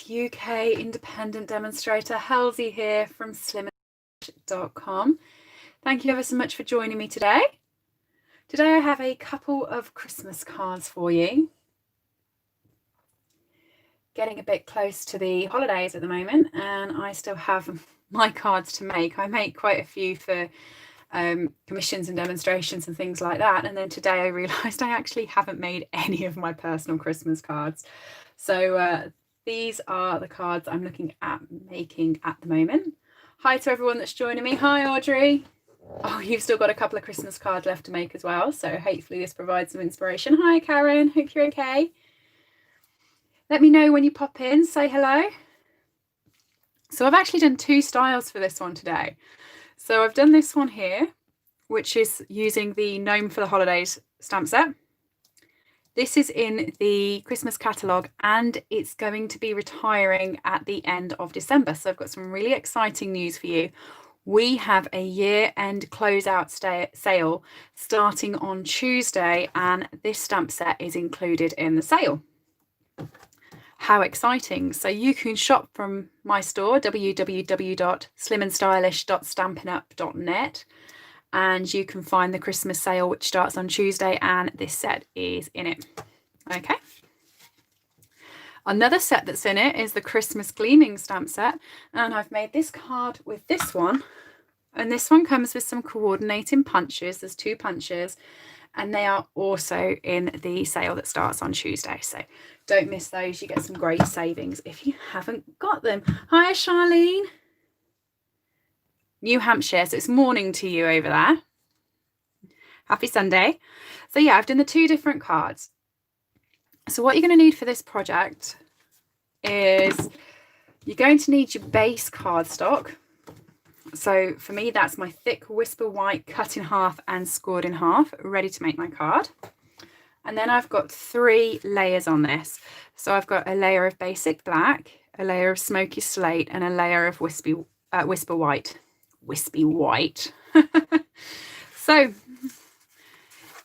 UK independent demonstrator Halsey here from slim.com. Thank you ever so much for joining me today. Today I have a couple of Christmas cards for you. Getting a bit close to the holidays at the moment, and I still have my cards to make. I make quite a few for commissions and demonstrations and things like that, and then today I realized I actually haven't made any of my personal Christmas cards. So these are the cards I'm looking at making at the moment. Hi to everyone that's joining me. Hi Audrey. Oh, you've still got a couple of Christmas cards left to make as well, so hopefully this provides some inspiration. Hi Karen, hope you're okay. Let me know when you pop in, say hello. So I've actually done two styles for this one today. So I've done this one here, which is using the Gnome for the Holidays stamp set. This is in the Christmas catalogue, and it's going to be retiring at the end of December. So I've got some really exciting news for you. We have a year-end closeout sale starting on Tuesday, and this stamp set is included in the sale. How exciting. So you can shop from my store, www.slimandstylish.stampinup.net, and you can find the Christmas sale, which starts on Tuesday, and this set is in it. Okay. Another set that's in it is the Christmas Gleaming stamp set, and I've made this card with this one, and this one comes with some coordinating punches. There's 2 punches, and they are also in the sale that starts on Tuesday. So don't miss those. You get some great savings if you haven't got them. Hi, Charlene. New Hampshire. So it's morning to you over there. Happy Sunday. So yeah, I've done the 2 different cards. So what you're going to need for this project is you're going to need your base cardstock. So for me, that's my thick Whisper White cut in half and scored in half, ready to make my card. And then I've got 3 layers on this. So I've got a layer of basic black, a layer of smoky slate, and a layer of Whisper White. Wispy white. So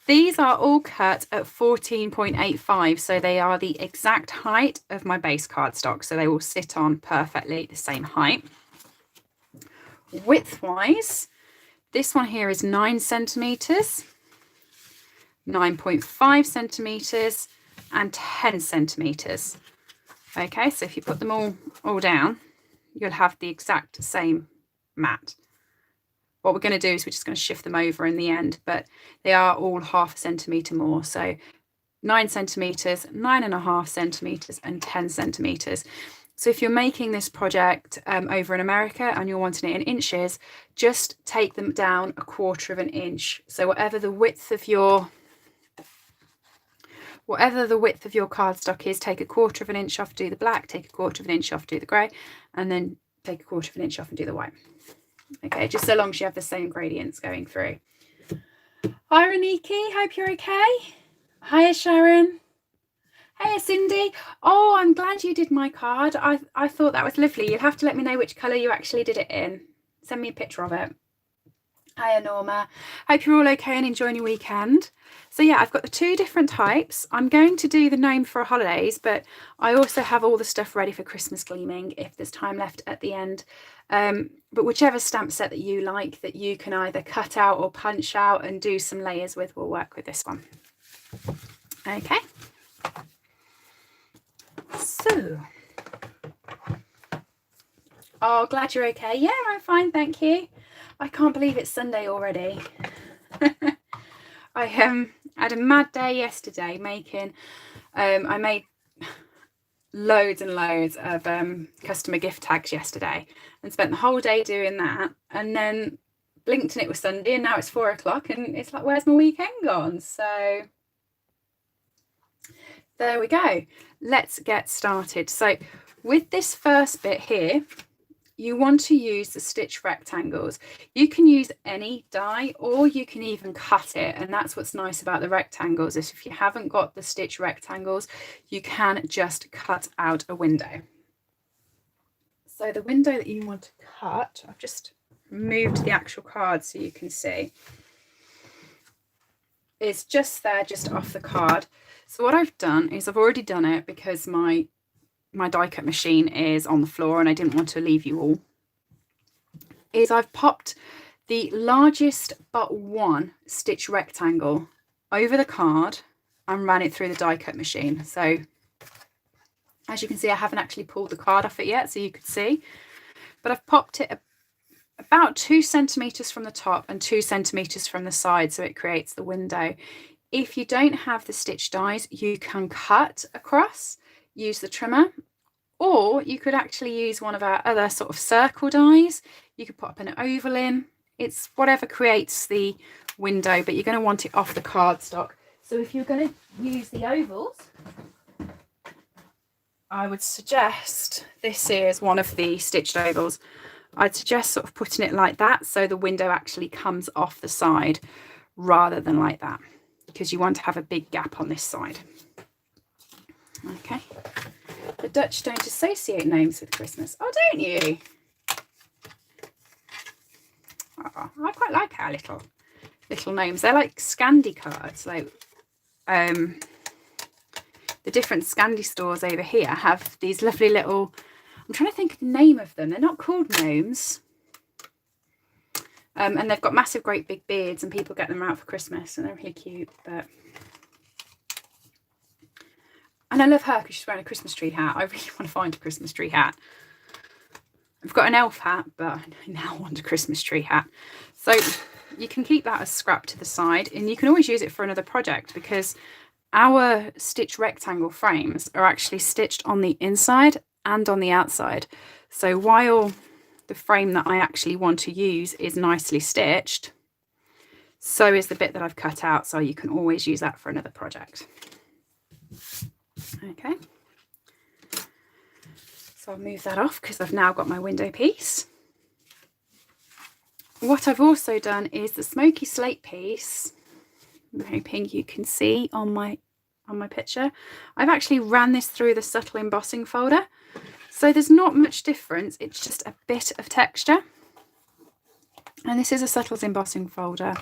these are all cut at 14.85. So they are the exact height of my base cardstock. So they will sit on perfectly the same height. Width-wise, this one here is 9 centimeters, 9.5 centimeters, and 10 centimeters. Okay, so if you put them all down, you'll have the exact same mat. What we're going to do is we're just going to shift them over in the end, but they are all half a centimeter more. So 9 centimeters, 9.5 centimeters, and 10 centimeters. So if you're making this project over in America and you're wanting it in inches, just take them down 1/4 of an inch. So whatever the width of your cardstock is, take 1/4 of an inch off, do the black, take 1/4 of an inch off, do the grey, and then take 1/4 of an inch off and do the white. Okay, just so long as you have the same gradients going through. Hi Reniki, hope you're okay. Hiya Sharon. Hey Cindy. Oh, I'm glad you did my card. I thought that was lovely. You'll have to let me know which colour you actually did it in. Send me a picture of it. Hiya Norma. Hope you're all okay and enjoying your weekend. So yeah, I've got the 2 different types. I'm going to do the Gnome for holidays, but I also have all the stuff ready for Christmas Gleaming if there's time left at the end. But whichever stamp set that you like, that you can either cut out or punch out and do some layers with, will work with this one. Okay. So, oh, glad you're okay. Yeah, I'm fine, thank you. I can't believe it's Sunday already. I had a mad day yesterday making, I made loads and loads of customer gift tags yesterday and spent the whole day doing that, and then blinked and it was Sunday, and now it's 4 o'clock and it's like, where's my weekend gone? So there we go. Let's get started. So with this first bit here, you want to use the stitch rectangles. You can use any die, or you can even cut it, and that's what's nice about the rectangles, is if you haven't got the stitch rectangles, you can just cut out a window. So the window that you want to cut, I've just moved the actual card so you can see, is just there, just off the card. So what I've done is I've already done it because my my die cut machine is on the floor and I didn't want to leave you all, is I've popped the largest but one stitch rectangle over the card and ran it through the die cut machine. So as you can see, I haven't actually pulled the card off it yet, so you could see, but I've popped it about 2 centimeters from the top and 2 centimeters from the side, so it creates the window. If you don't have the stitch dies, you can cut across, use the trimmer, or you could actually use one of our other sort of circle dies. You could pop an oval in. It's whatever creates the window, but you're going to want it off the cardstock. So if you're going to use the ovals, I would suggest, this is one of the stitched ovals, I'd suggest sort of putting it like that so the window actually comes off the side rather than like that, because you want to have a big gap on this side. Okay. The Dutch don't associate gnomes with Christmas. Oh, don't you? Oh, I quite like our little gnomes. They're like Scandi cards. Like the different Scandi stores over here have these lovely little, I'm trying to think of the name of them. They're not called gnomes. And they've got massive, great big beards, and people get them out for Christmas, and they're really cute. But and I love her because she's wearing a Christmas tree hat. I really want to find a Christmas tree hat. I've got an elf hat, but I now want a Christmas tree hat. So you can keep that as scrap to the side, and you can always use it for another project, because our stitch rectangle frames are actually stitched on the inside and on the outside. So while the frame that I actually want to use is nicely stitched, so is the bit that I've cut out, so you can always use that for another project. Okay, so I'll move that off because I've now got my window piece. What I've also done is the smoky slate piece. I'm hoping you can see on my picture. I've actually ran this through the subtle embossing folder. So there's not much difference, it's just a bit of texture. And this is a subtle embossing folder.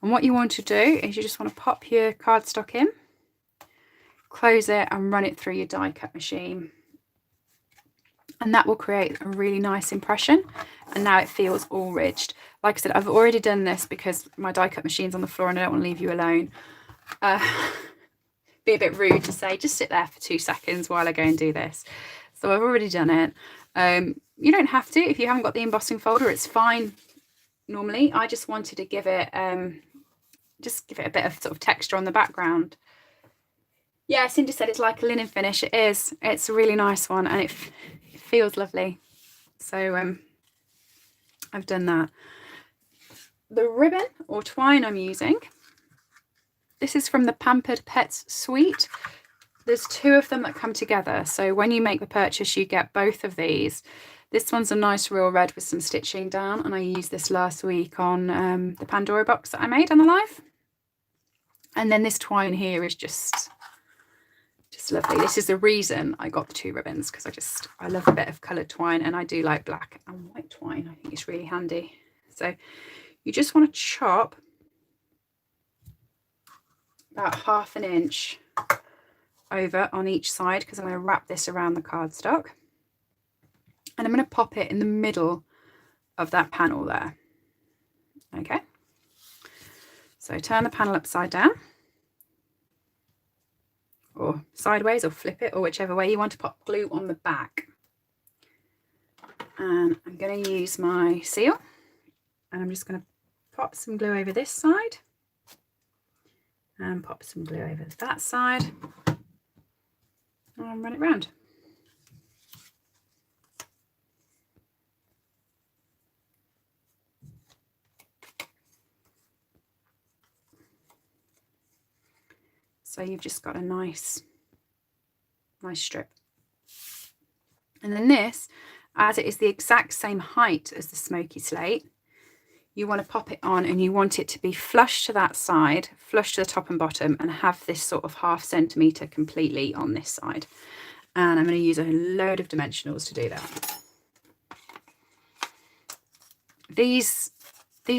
And what you want to do is you just want to pop your cardstock in, close it and run it through your die cut machine. And that will create a really nice impression. And now it feels all ridged. Like I said, I've already done this because my die cut machine's on the floor and I don't want to leave you alone. Be a bit rude to say, just sit there for 2 seconds while I go and do this. So I've already done it. You don't have to if you haven't got the embossing folder, it's fine. Normally, I just wanted to give it a bit of sort of texture on the background. Yeah, Cindy said it's like a linen finish. It is. It's a really nice one, and it feels lovely. So I've done that. The ribbon or twine I'm using, this is from the Pampered Pets suite. There's 2 of them that come together. So when you make the purchase, you get both of these. This one's a nice real red with some stitching down, and I used this last week on the Pandora box that I made on the live. And then this twine here is just lovely. This is the reason I got the 2 ribbons, because I love a bit of coloured twine, and I do like black and white twine. I think it's really handy. So you just want to chop about 1/2 inch over on each side, because I'm going to wrap this around the cardstock, and I'm going to pop it in the middle of that panel there. Okay, so turn the panel upside down or sideways, or flip it, or whichever way you want to pop glue on the back. And I'm going to use my seal, and I'm just going to pop some glue over this side and pop some glue over that side and run it round. So you've just got a nice strip. And then this, as it is the exact same height as the smoky slate, you want to pop it on, and you want it to be flush to that side, flush to the top and bottom, and have this sort of 1/2 centimetre completely on this side. And I'm going to use a load of dimensionals to do that. These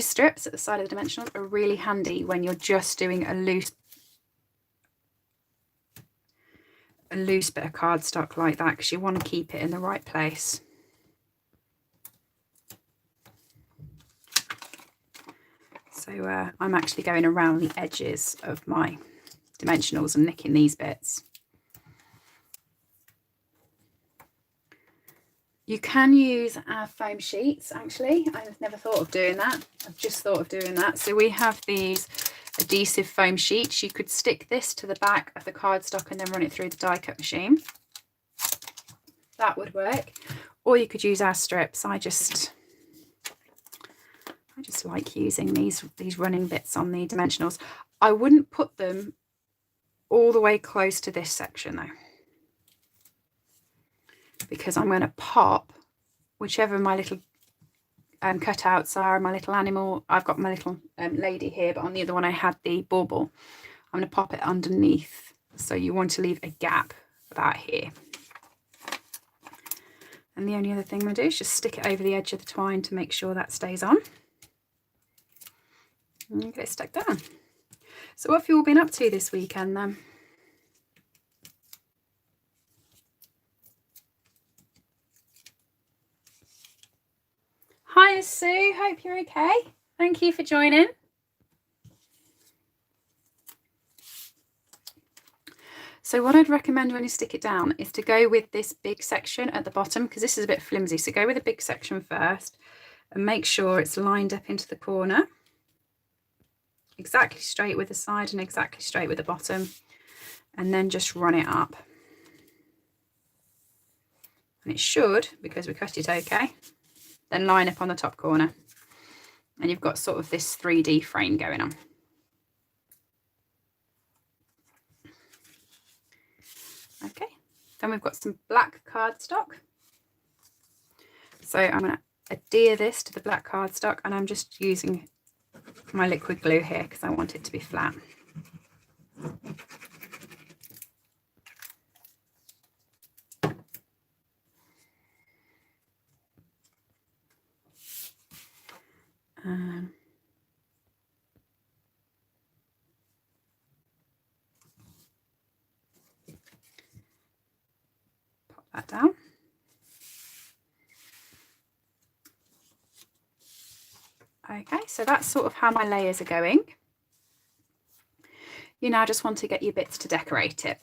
strips at the side of the dimensionals are really handy when you're just doing a loose a loose bit of cardstock like that because you want to keep it in the right place. So I'm actually going around the edges of my dimensionals and nicking these bits. You can use our foam sheets, actually. I've never thought of doing that. I've just thought of doing that. So we have these adhesive foam sheets. You could stick this to the back of the cardstock and then run it through the die cut machine. That would work. Or you could use our strips. I just like using these running bits on the dimensionals. I wouldn't put them all the way close to this section though, because I'm going to pop whichever my little cutouts are, my little animal. I've got my little lady here, but on the other one I had the bauble. I'm going to pop it underneath. So you want to leave a gap about here. And the only other thing I'm going to do is just stick it over the edge of the twine to make sure that stays on. And get it stuck down. So what have you all been up to this weekend then? Hi Sue, hope you're okay. Thank you for joining. So what I'd recommend when you stick it down is to go with this big section at the bottom, because this is a bit flimsy. So go with the big section first and make sure it's lined up into the corner. Exactly straight with the side and exactly straight with the bottom. And then just run it up. And it should, because we cut it okay, then line up on the top corner. And you've got sort of this 3D frame going on. Okay, then we've got some black cardstock. So I'm going to adhere this to the black cardstock, and I'm just using my liquid glue here because I want it to be flat. Pop that down. Okay, so that's sort of how my layers are going. You now just want to get your bits to decorate it.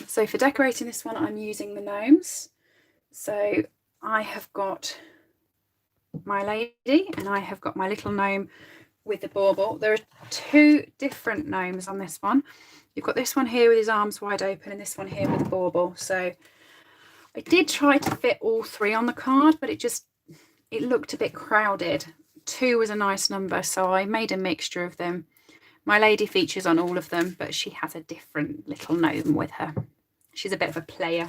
So for decorating this one, I'm using the gnomes. So I have got my lady and I have got my little gnome with the bauble. There are two different gnomes on this one. You've got this one here with his arms wide open and this one here with the bauble. So I did try to fit all three on the card, but it looked a bit crowded. 2 was a nice number, so I made a mixture of them. My lady features on all of them, but she has a different little gnome with her. She's a bit of a player.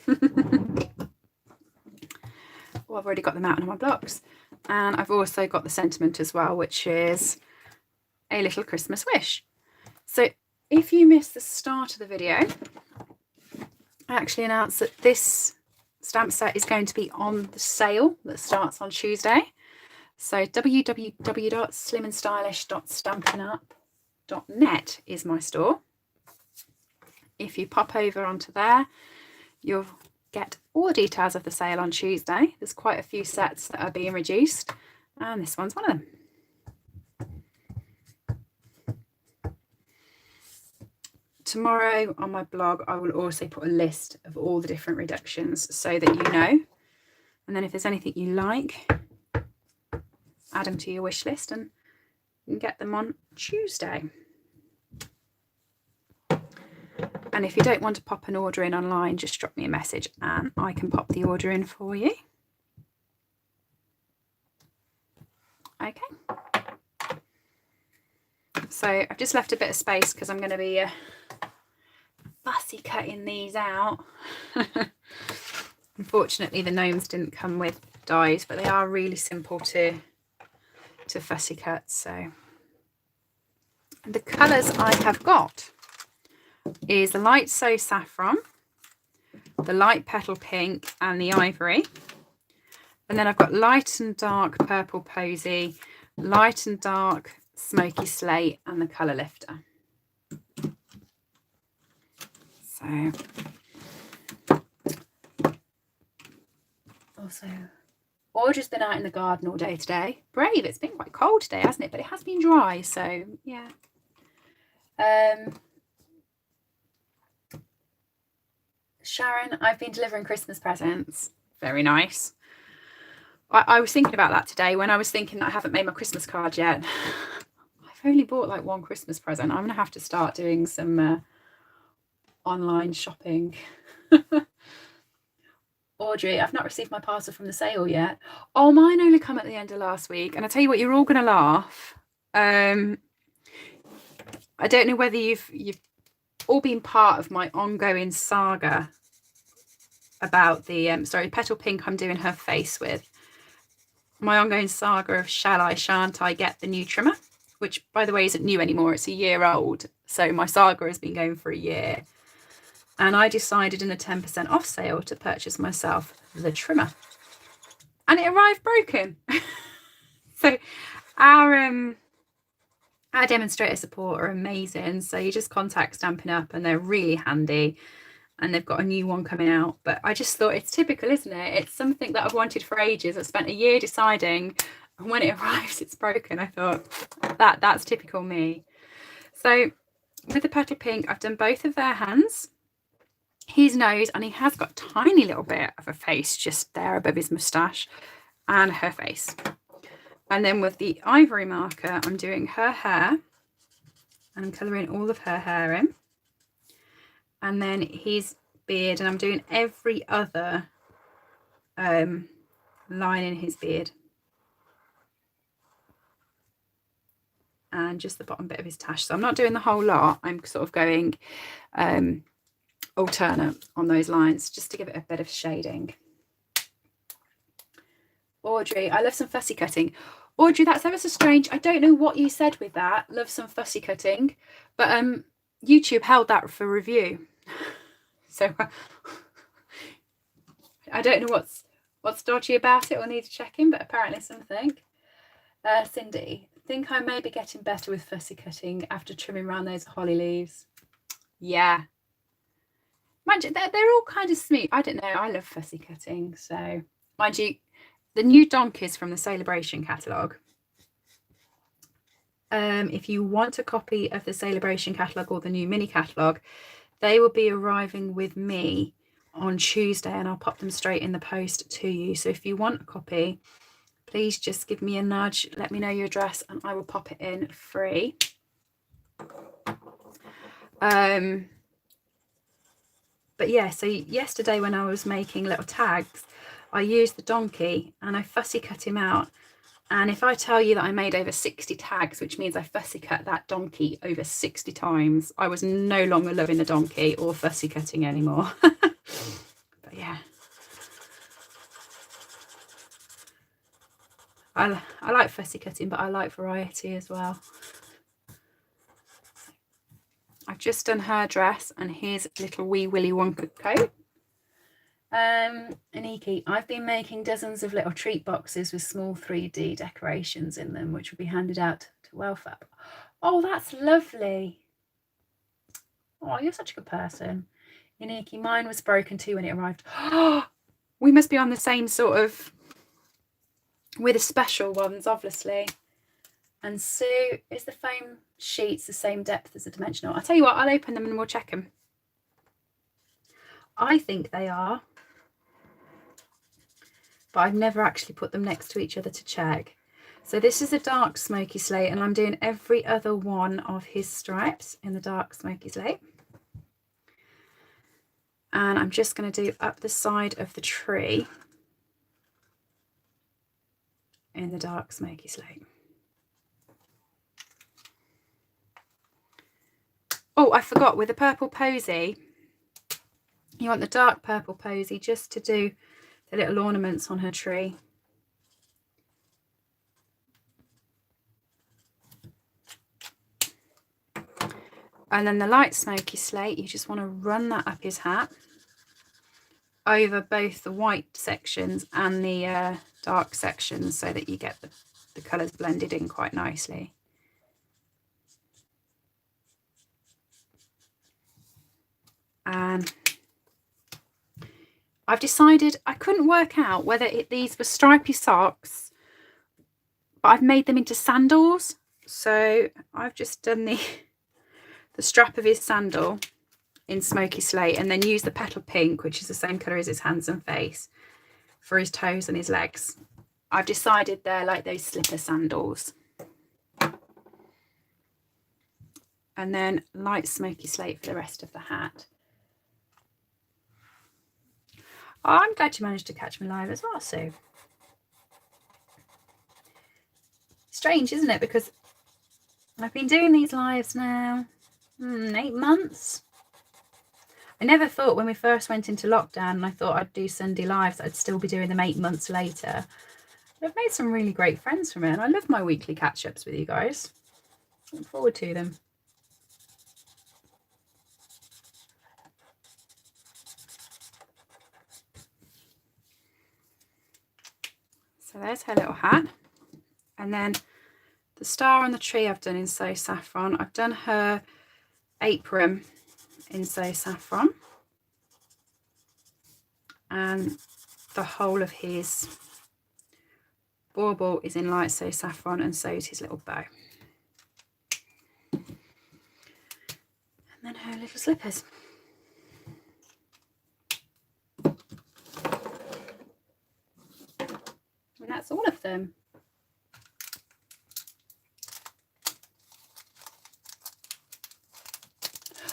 Oh, I've already got them out on my blocks. And I've also got the sentiment as well, which is a little Christmas wish. So if you missed the start of the video, I actually announced that this stamp set is going to be on the sale that starts on Tuesday. So www.slimandstylish.stampinup.net is my store. If you pop over onto there, you'll get all the details of the sale on Tuesday. There's quite a few sets that are being reduced, and this one's one of them. Tomorrow on my blog, I will also put a list of all the different reductions so that you know. And then if there's anything you like, add them to your wish list and you can get them on Tuesday. And if you don't want to pop an order in online, just drop me a message and I can pop the order in for you. Okay. So I've just left a bit of space because I'm going to be fussy cutting these out. Unfortunately, the gnomes didn't come with dies, but they are really simple to fussy cut. So the colours I have got is the light So Saffron, the light Petal Pink and the Ivory. And then I've got light and dark Purple Posy, light and dark Smoky Slate and the Colour Lifter. So also, Audrey's been out in the garden all day today. Brave. It's been quite cold today, hasn't it? But it has been dry, so yeah. Sharon, I've been delivering Christmas presents. Very nice. I was thinking about that today when I was thinking that I haven't made my Christmas card yet. I've only bought like one Christmas present. I'm going to have to start doing some online shopping. Audrey, I've not received my parcel from the sale yet. Oh, mine only come at the end of last week. And I tell you what, you're all going to laugh. I don't know whether you've all been part of my ongoing saga about the sorry, Petal Pink I'm doing her face with. My ongoing saga of shall I, shan't I get the new trimmer, which by the way isn't new anymore. It's a year old. So my saga has been going for a year. And I decided in a 10% off sale to purchase myself the trimmer. And it arrived broken. So our demonstrator support are amazing. So you just contact Stampin' Up and they're really handy. And they've got a new one coming out. But I just thought it's typical, isn't it? It's something that I've wanted for ages. I spent a year deciding, and when it arrives, it's broken. I thought that's typical me. So with the Petal Pink, I've done both of their hands, his nose, and he has got a tiny little bit of a face just there above his moustache, and her face. And then with the ivory marker, I'm doing her hair, and I'm colouring all of her hair in. And then his beard, and I'm doing every other line in his beard. And just the bottom bit of his tash. So I'm not doing the whole lot. I'm sort of going alternate on those lines just to give it a bit of shading. Audrey, I love some fussy cutting. Audrey, that's ever so strange. I don't know what you said with that. Love some fussy cutting. But YouTube held that for review. So I don't know what's dodgy about it or need to check in, but apparently something. Cindy, think I may be getting better with fussy cutting after trimming around those holly leaves. Yeah. Mind you, they're all kind of smooth. I don't know. I love fussy cutting. So mind you, the new donkeys from the Celebration catalogue. If you want a copy of the Celebration catalogue or the new mini catalogue, they will be arriving with me on Tuesday and I'll pop them straight in the post to you. So if you want a copy, please just give me a nudge, let me know your address and I will pop it in free. But yeah, so yesterday when I was making little tags, I used the donkey and I fussy cut him out. And if I tell you that I made over 60 tags, which means I fussy cut that donkey over 60 times, I was no longer loving the donkey or fussy cutting anymore. But yeah. I like fussy cutting, but I like variety as well. I've just done her dress and here's little wee Willy Wonka coat. Aniki, I've been making dozens of little treat boxes with small 3D decorations in them, which will be handed out to welfare. Oh, that's lovely. Oh, you're such a good person. Aniki, mine was broken too when it arrived. Oh, we must be on the same sort of, we're the special ones, obviously. And Sue, is the foam sheets the same depth as the dimensional? I'll tell you what, I'll open them and we'll check them. I think they are. But I've never actually put them next to each other to check. So this is a dark smoky slate and I'm doing every other one of his stripes in the dark smoky slate. And I'm just going to do up the side of the tree in the dark smoky slate. Oh, I forgot, with the purple posy, you want the dark purple posy just to do the little ornaments on her tree. And then the light smoky slate, you just want to run that up his hat over both the white sections and the dark sections so that you get the colours blended in quite nicely. And I've decided I couldn't work out whether these were stripy socks, but I've made them into sandals. So I've just done the strap of his sandal in smoky slate, and then used the petal pink, which is the same colour as his hands and face, for his toes and his legs. I've decided they're like those slipper sandals. And then light smoky slate for the rest of the hat. Oh, I'm glad you managed to catch me live as well, Sue. Strange, isn't it? Because I've been doing these lives now 8 months. I never thought when we first went into lockdown and I thought I'd do Sunday lives, I'd still be doing them 8 months later. But I've made some really great friends from it, and I love my weekly catch-ups with you guys. Look forward to them. So there's her little hat. And then the star on the tree I've done in So Saffron. I've done her apron in So Saffron. And the whole of his bauble is in light So Saffron, and so is his little bow. And then her little slippers. And that's all of them.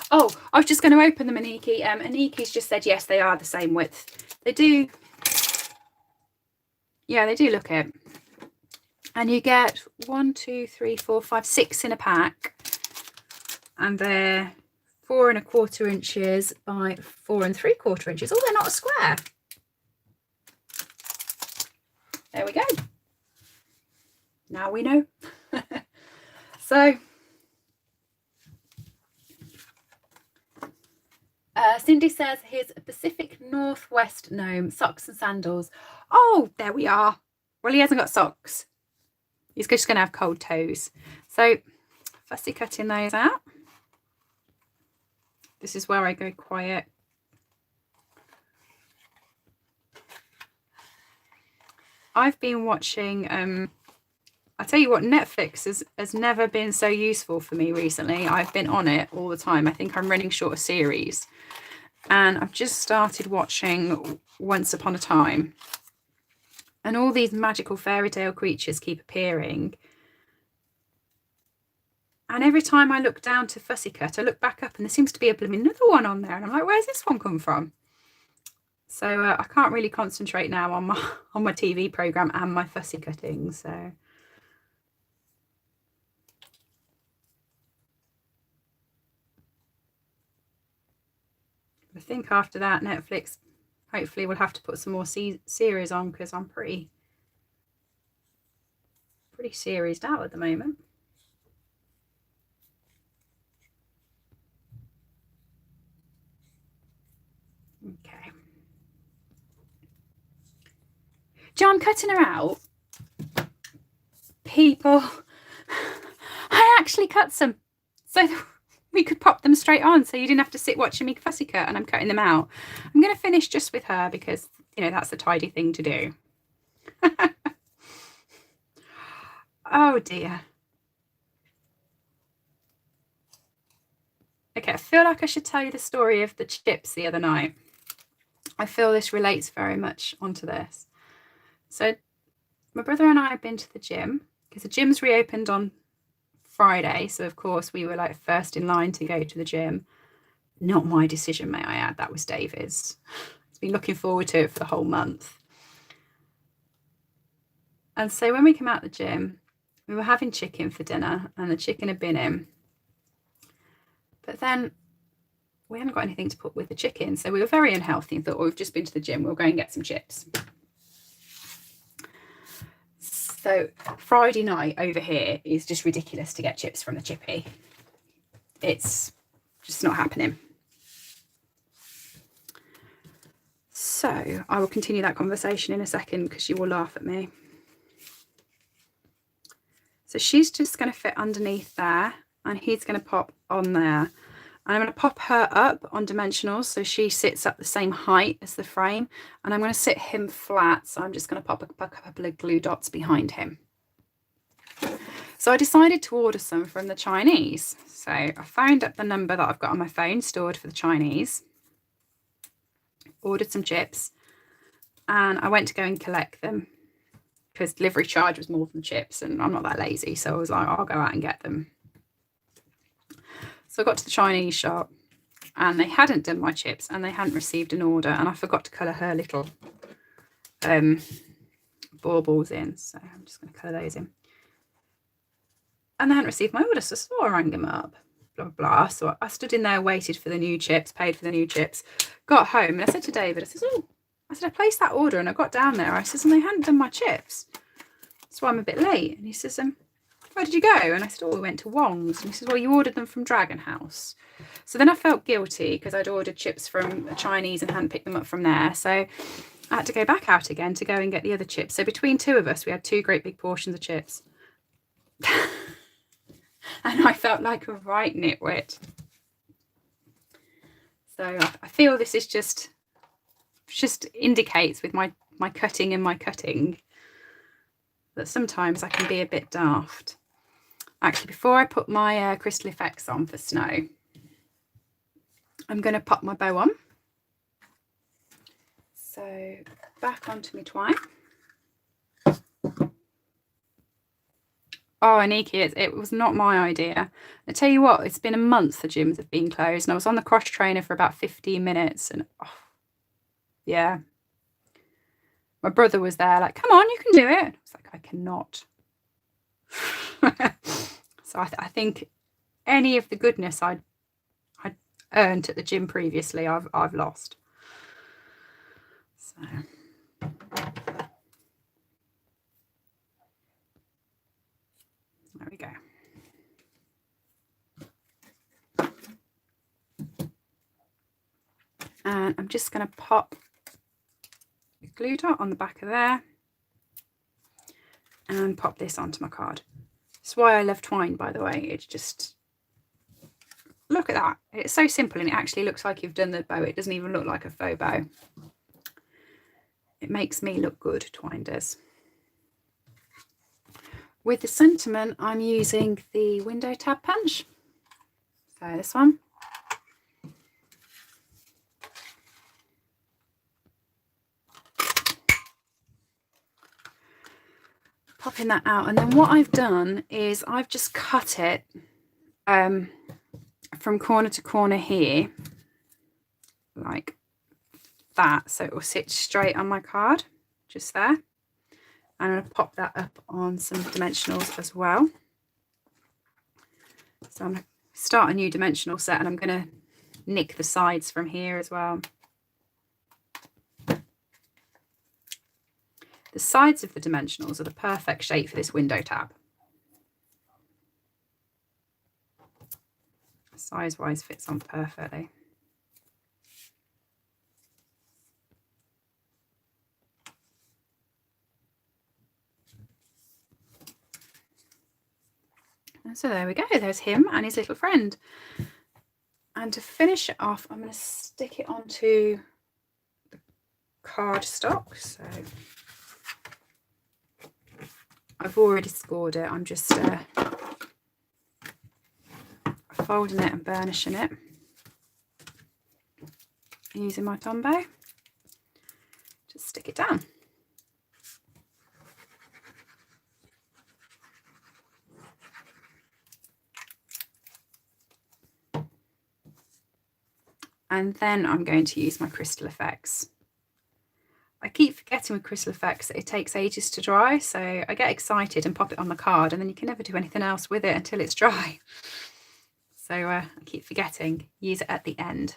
Oh, I was just going to open them, Aniki. Aniki's just said yes, they are the same width. They do. Yeah, they do look it. And you get 1, 2, 3, 4, 5, 6 in a pack. And they're 4 1/4 inches by 4 3/4 inches. Oh, they're not a square. There we go. Now we know. So Cindy says here's a Pacific Northwest gnome, socks and sandals. Oh, there we are. Well, he hasn't got socks. He's just going to have cold toes. So fussy cutting those out. This is where I go quiet. I've been watching, I tell you what, Netflix has never been so useful for me recently. I've been on it all the time. I think I'm running short of series. And I've just started watching Once Upon a Time. And all these magical fairy tale creatures keep appearing. And every time I look down to Fussy Cut, I look back up and there seems to be another one on there. And I'm like, where's this one come from? So I can't really concentrate now on my TV program and my fussy cutting. So I think after that, Netflix hopefully will have to put some more series on, because I'm pretty seriesed out at the moment. Okay. John, cutting her out. People, I actually cut some so we could pop them straight on, so you didn't have to sit watching me fussy cut, and I'm cutting them out. I'm going to finish just with her because, you know, that's the tidy thing to do. Oh dear. Okay, I feel like I should tell you the story of the chips the other night. I feel this relates very much onto this. So my brother and I have been to the gym, because the gym's reopened on Friday. So of course we were like first in line to go to the gym. Not my decision, may I add. That was David's. He's been looking forward to it for the whole month. And so when we came out the gym, we were having chicken for dinner, and the chicken had been in. But then we hadn't got anything to put with the chicken. So we were very unhealthy and thought, well, we've just been to the gym, we'll go and get some chips. So Friday night over here is just ridiculous to get chips from the chippy. It's just not happening. So I will continue that conversation in a second, because you will laugh at me. So she's just going to fit underneath there, and he's going to pop on there. And I'm going to pop her up on dimensionals so she sits up the same height as the frame. And I'm going to sit him flat. So I'm just going to pop a couple of glue dots behind him. So I decided to order some from the Chinese. So I found up the number that I've got on my phone stored for the Chinese. Ordered some chips. And I went to go and collect them because delivery charge was more than chips. And I'm not that lazy. So I was like, I'll go out and get them. So I got to the Chinese shop and they hadn't done my chips and they hadn't received an order, and I forgot to colour her little baubles in. So I'm just going to colour those in. And they hadn't received my order, so I rang them up, blah, blah, blah. So I stood in there, waited for the new chips, paid for the new chips, got home, and I said to David, I placed that order and I got down there. I said, and they hadn't done my chips. So I'm a bit late. And he says, where did you go? And I said, we went to Wong's. And he says, well, you ordered them from Dragon House. So then I felt guilty because I'd ordered chips from the Chinese and hadn't picked them up from there. So I had to go back out again to go and get the other chips. So between two of us, we had 2 great big portions of chips. And I felt like a right nitwit. So I feel this is just indicates with my cutting and my cutting that sometimes I can be a bit daft. Actually, before I put my crystal effects on for snow, I'm going to pop my bow on. So back onto my twine. Oh, Aniki, it was not my idea. I tell you what, it's been a month the gyms have been closed, and I was on the cross trainer for about 15 minutes, and yeah. My brother was there like, come on, you can do it. I was like, I cannot. So I think any of the goodness I'd earned at the gym previously, I've lost. So there we go. And I'm just going to pop a glue dot on the back of there and pop this onto my card. That's why I love twine, by the way. It's just, look at that. It's so simple and it actually looks like you've done the bow. It doesn't even look like a faux bow. It makes me look good, twine does. With the sentiment, I'm using the window tab punch. So this one. Popping that out, and then what I've done is I've just cut it from corner to corner here like that, so it will sit straight on my card just there. I'm going to pop that up on some dimensionals as well. So I'm going to start a new dimensional set, and I'm going to nick the sides from here as well. The sides of the dimensionals are the perfect shape for this window tab. Size-wise fits on perfectly. And so there we go. There's him and his little friend. And to finish it off, I'm going to stick it onto the cardstock. So I've already scored it. I'm just folding it and burnishing it using my Tombow. Just stick it down. And then I'm going to use my crystal effects. I keep forgetting with crystal effects that it takes ages to dry, so I get excited and pop it on the card, and then you can never do anything else with it until it's dry. So I keep forgetting, use it at the end.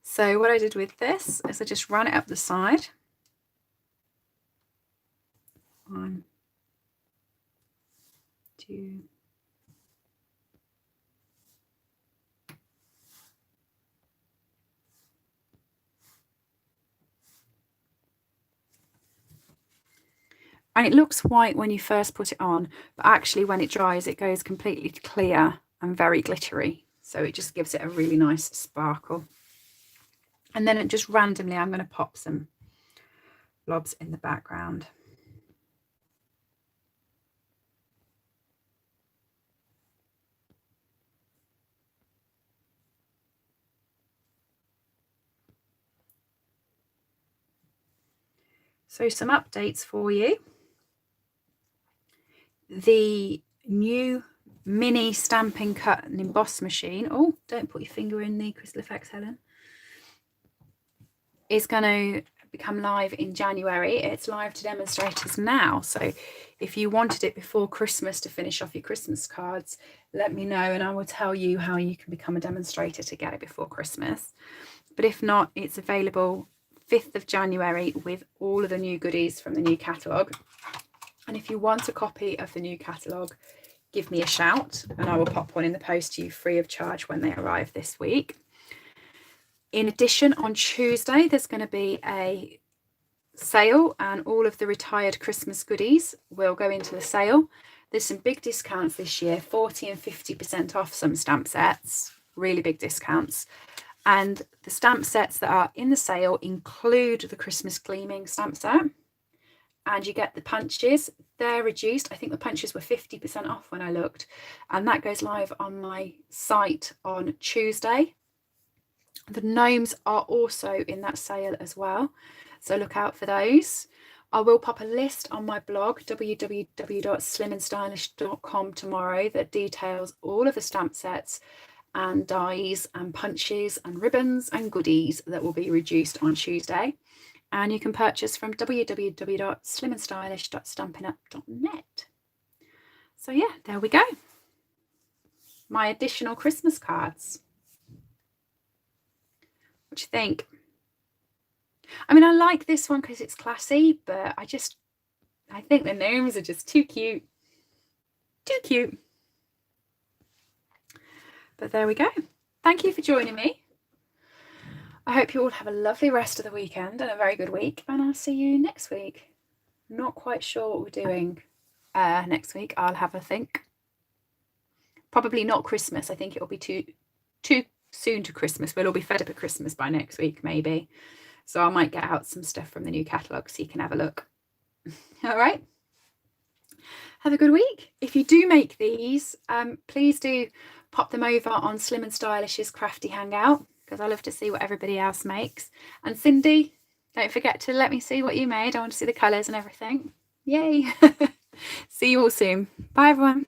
So what I did with this is I just ran it up the side. 1, 2, and it looks white when you first put it on, but actually when it dries it goes completely clear and very glittery. So it just gives it a really nice sparkle. And then just randomly, I'm going to pop some blobs in the background. So some updates for you. The new mini Stampin' Cut and Emboss machine, oh, don't put your finger in the Crystal Effects, Helen, is going to become live in January. It's live to demonstrators now. So if you wanted it before Christmas to finish off your Christmas cards, let me know and I will tell you how you can become a demonstrator to get it before Christmas. But if not, it's available 5th of January with all of the new goodies from the new catalogue. And if you want a copy of the new catalogue, give me a shout and I will pop one in the post to you free of charge when they arrive this week. In addition, on Tuesday, there's going to be a sale and all of the retired Christmas goodies will go into the sale. There's some big discounts this year, 40 and 50% off some stamp sets, really big discounts. And the stamp sets that are in the sale include the Christmas Gleaming stamp set. And you get the punches. They're reduced. I think the punches were 50% off when I looked. And that goes live on my site on Tuesday. The gnomes are also in that sale as well. So look out for those. I will pop a list on my blog, www.slimandstylish.com tomorrow, that details all of the stamp sets and dies and punches and ribbons and goodies that will be reduced on Tuesday. And you can purchase from www.slimandstylish.stampinup.net. So yeah, there we go. My additional Christmas cards. What do you think? I mean, I like this one because it's classy, but I think the gnomes are just too cute. Too cute. But there we go. Thank you for joining me. I hope you all have a lovely rest of the weekend and a very good week, and I'll see you next week. Not quite sure what we're doing next week. I'll have a think. Probably not Christmas. I think it'll be too soon to Christmas. We'll all be fed up at Christmas by next week, maybe. So I might get out some stuff from the new catalogue so you can have a look. All right. Have a good week. If you do make these, please do pop them over on Slim and Stylish's Crafty Hangout, because I love to see what everybody else makes. And Cindy, don't forget to let me see what you made. I want to see the colours and everything. Yay. See you all soon. Bye, everyone.